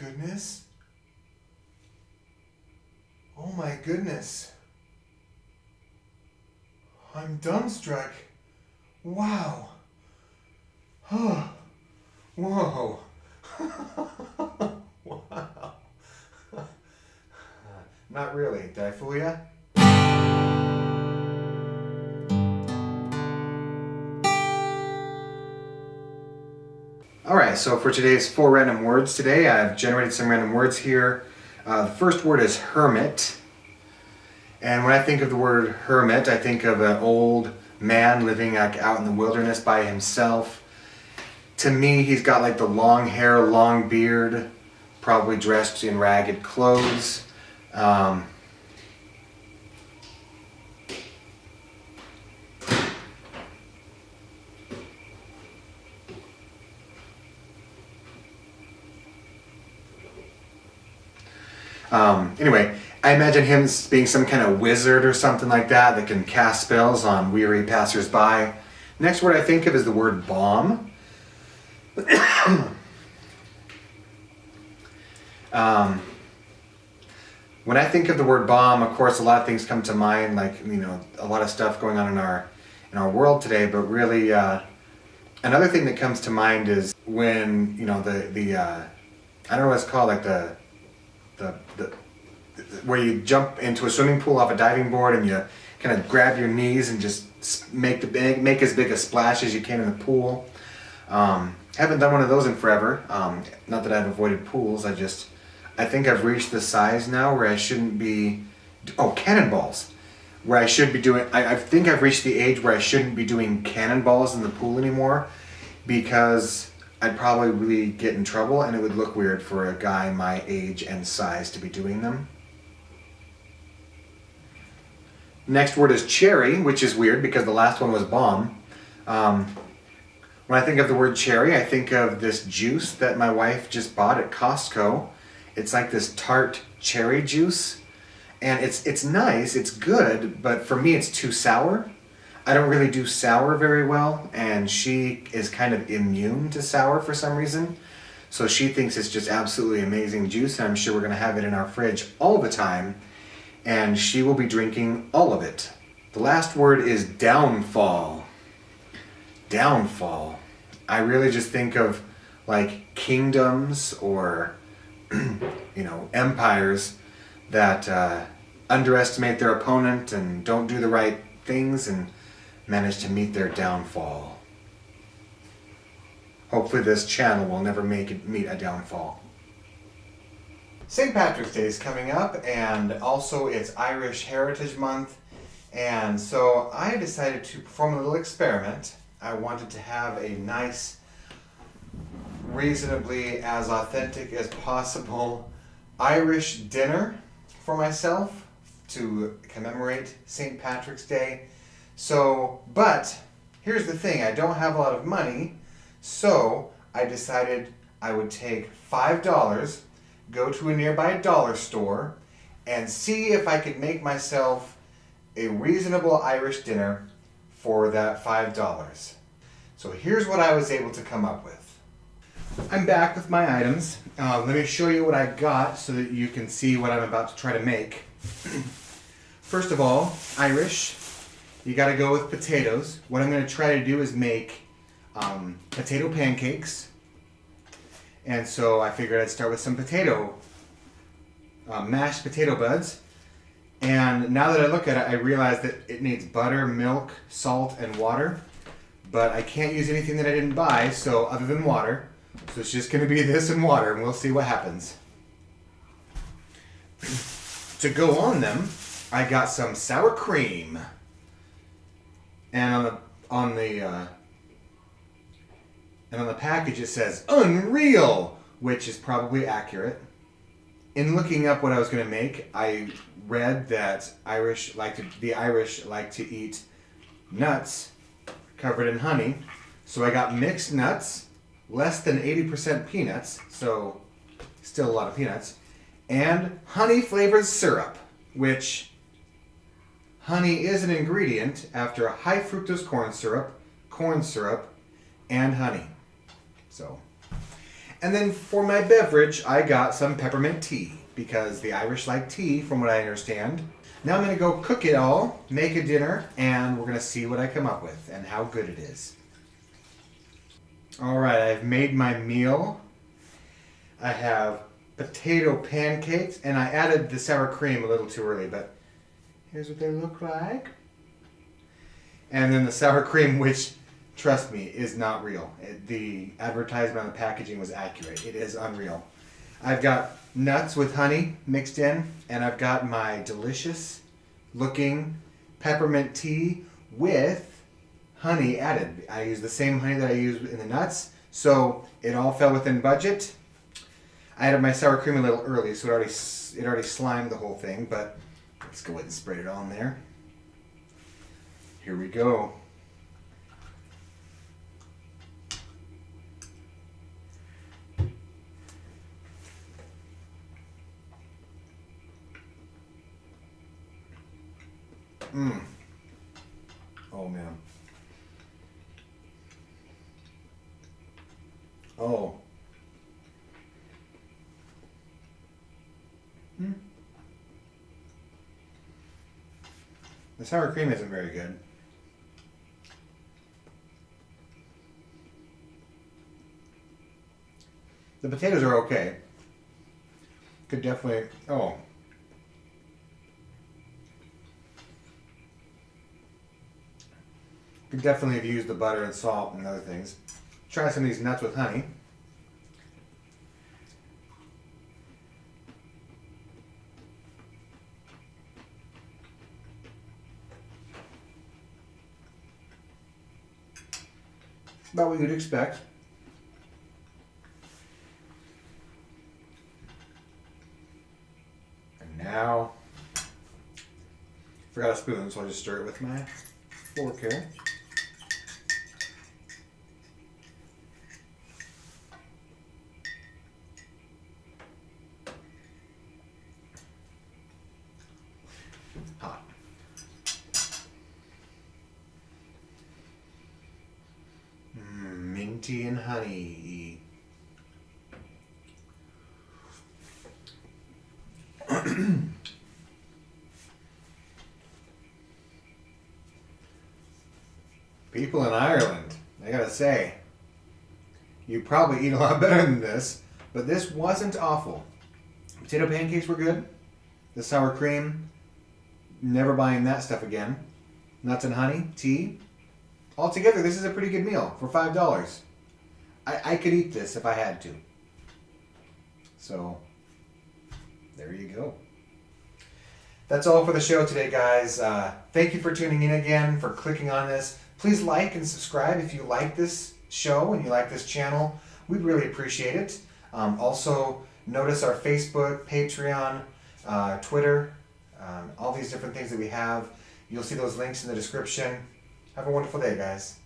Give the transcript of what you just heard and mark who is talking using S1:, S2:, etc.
S1: goodness. Oh my goodness. I'm dumbstruck. Wow. Oh. Whoa. Wow. Not really. Did I fool ya? Alright, so for today's 4 random words today, I've generated some random words here. The first word is hermit. And when I think of the word hermit, I think of an old man living out in the wilderness by himself. To me, he's got like the long hair, long beard, probably dressed in ragged clothes. Anyway, I imagine him being some kind of wizard or something like that can cast spells on weary passersby. Next word I think of is the word bomb. When I think of the word bomb, of course, a lot of things come to mind, like, you know, a lot of stuff going on in our world today. But really, another thing that comes to mind is when, you know, the I don't know what it's called, like the where you jump into a swimming pool off a diving board and you kind of grab your knees and just make as big a splash as you can in the pool. Haven't done one of those in forever. Not that I've avoided pools. I think I've reached the size now where I shouldn't be. Oh, cannonballs. Where I should be doing. I think I've reached the age where I shouldn't be doing cannonballs in the pool anymore, because I'd probably really get in trouble and it would look weird for a guy my age and size to be doing them. Next word is cherry, which is weird because the last one was bomb. When I think of the word cherry, I think of this juice that my wife just bought at Costco. It's like this tart cherry juice. And it's nice, it's good, but for me it's too sour. I don't really do sour very well, and she is kind of immune to sour for some reason. So she thinks it's just absolutely amazing juice, and I'm sure we're going to have it in our fridge all the time, and she will be drinking all of it. The last word is downfall. Downfall. I really just think of like kingdoms or you know, empires that underestimate their opponent and don't do the right things and manage to meet their downfall. Hopefully this channel will never meet a downfall. St. Patrick's Day is coming up, and also it's Irish Heritage Month, and so I decided to perform a little experiment. I wanted to have a nice, reasonably as authentic as possible Irish dinner for myself to commemorate St. Patrick's Day. So, but here's the thing, I don't have a lot of money, so I decided I would take $5, go to a nearby dollar store, and see if I could make myself a reasonable Irish dinner for that $5. So here's what I was able to come up with. I'm back with my items. Let me show you what I got so that you can see what I'm about to try to make. First of all, Irish. You gotta go with potatoes. What I'm gonna try to do is make potato pancakes. And so I figured I'd start with some mashed potato buds. And now that I look at it, I realize that it needs butter, milk, salt, and water. But I can't use anything that I didn't buy, so other than water. So it's just gonna be this and water, and we'll see what happens. To go on them, I got some sour cream. And on the package it says unreal, which is probably accurate. In looking up what I was going to make, I read that the Irish like to eat nuts covered in honey. So I got mixed nuts, less than 80% peanuts, so still a lot of peanuts, and honey flavored syrup, which honey is an ingredient after high fructose corn syrup, and honey. So, And then for my beverage, I got some peppermint tea because the Irish like tea, from what I understand. Now I'm going to go cook it all, make a dinner, and we're going to see what I come up with and how good it is. All right, I've made my meal. I have potato pancakes, and I added the sour cream a little too early, but here's what they look like. And then the sour cream, which, trust me, is not real. The advertisement on the packaging was accurate. It is unreal. I've got nuts with honey mixed in, and I've got my delicious looking peppermint tea with honey added. I use the same honey that I use in the nuts, so it all fell within budget. I added my sour cream a little early, so it already slimed the whole thing, but let's go ahead and spread it on there. Here we go. Oh man. Oh. The sour cream isn't very good. The potatoes are okay. Could definitely, could definitely have used the butter and salt and other things. Try some of these nuts with honey. About what you'd expect. And now, forgot a spoon, so I'll just stir it with my fork here. Hot. Minty and honey. People in Ireland, I gotta say, you probably eat a lot better than this, but this wasn't awful. Potato pancakes were good. The sour cream, never buying that stuff again. Nuts and honey, tea. Altogether, this is a pretty good meal for $5. I could eat this if I had to. So, there you go. That's all for the show today, guys. Thank you for tuning in again, for clicking on this. Please like and subscribe if you like this show and you like this channel. We'd really appreciate it. Also, notice our Facebook, Patreon, Twitter, all these different things that we have. You'll see those links in the description. Have a wonderful day, guys.